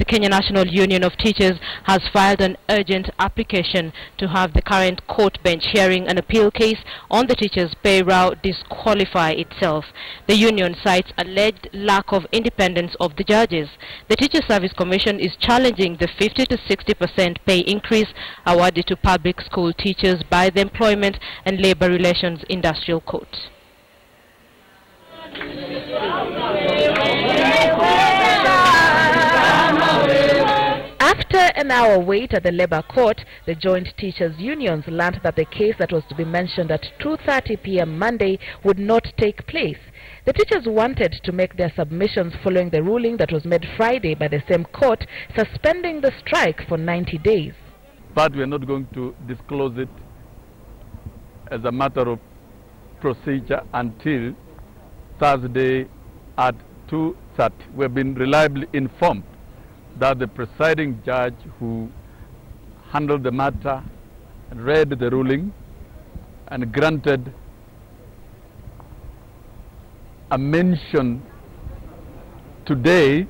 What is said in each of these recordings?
The Kenya National Union of Teachers has filed an urgent application to have the current court bench hearing an appeal case on the teachers' pay row disqualify itself. The union cites alleged lack of independence of the judges. The Teacher Service Commission is challenging the 50 to 60% pay increase awarded to public school teachers by the Employment and Labor Relations Industrial Court. After an hour wait at the Labour Court, the joint teachers' unions learned that the case that was to be mentioned at 2:30 p.m. Monday would not take place. The teachers wanted to make their submissions following the ruling that was made Friday by the same court, suspending the strike for 90 days. But we are not going to disclose it as a matter of procedure until Thursday at 2:30. We have been reliably informed that the presiding judge who handled the matter read the ruling and granted a mention today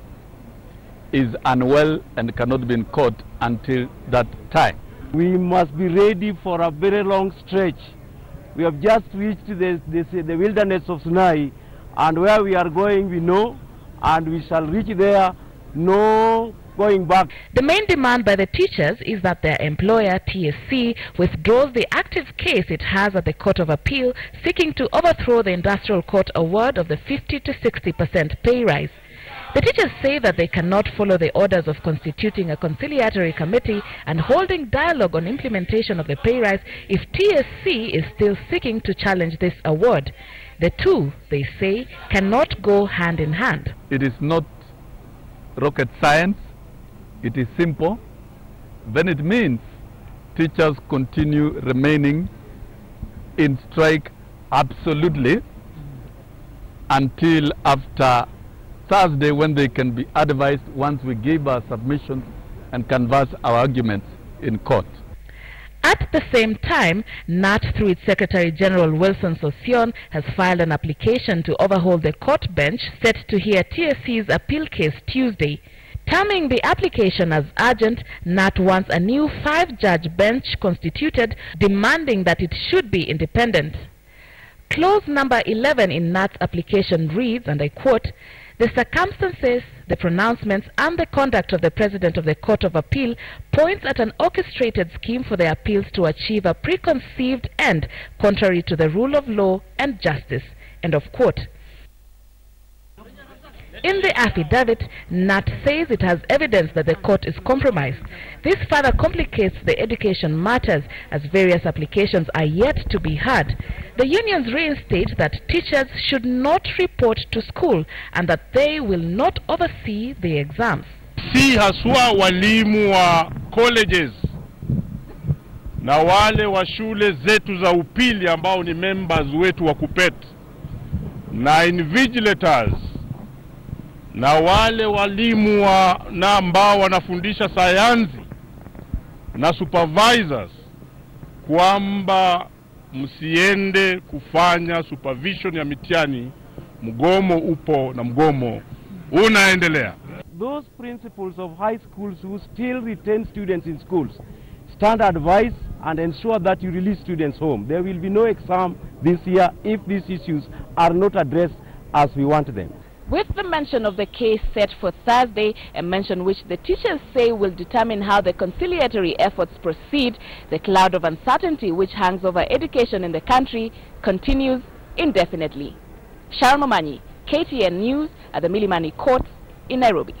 is unwell and cannot be in court until that time. We must be ready for a very long stretch. We have just reached the wilderness of Sinai, and where we are going we know, and we shall reach there, no going back. The main demand by the teachers is that their employer, TSC, withdraws the active case it has at the Court of Appeal seeking to overthrow the Industrial Court award of the 50 to 60% pay rise. The teachers say that they cannot follow the orders of constituting a conciliatory committee and holding dialogue on implementation of the pay rise if TSC is still seeking to challenge this award. The two, they say, cannot go hand in hand. It is not rocket science. It is simple. Then it means teachers continue remaining in strike absolutely until after Thursday, when they can be advised once we give our submissions and canvass our arguments in court. At the same time, KNUT, through its Secretary General Wilson Sossion, has filed an application to overhaul the court bench set to hear TSC's appeal case Tuesday. Terming the application as urgent, KNUT wants a new 5-judge bench constituted, demanding that it should be independent. Clause number 11 in KNUT's application reads, and I quote, "The circumstances, the pronouncements and the conduct of the President of the Court of Appeal points at an orchestrated scheme for the appeals to achieve a preconceived end contrary to the rule of law and justice." End of quote. In the affidavit, KNUT says it has evidence that the court is compromised. This further complicates the education matters as various applications are yet to be heard. The unions reinstate that teachers should not report to school and that they will not oversee the exams. Si haswa walimu wa colleges na wale wa shule zetu za upili ambao ni members wetu wa KUPPET na invigilators na wale walimu na ambao wanafundisha sayansi na supervisors, kwamba msiende kufanya supervision ya mitihani. Mgomo upo na mgomo unaendelea. Those principals of high schools who still retain students in schools, stand advice and ensure that you release students home. There will be no exam this year if these issues are not addressed as we want them. With the mention of the case set for Thursday, a mention which the teachers say will determine how the conciliatory efforts proceed, the cloud of uncertainty which hangs over education in the country continues indefinitely. Sharon Momanyi, KTN News at the Milimani Court in Nairobi.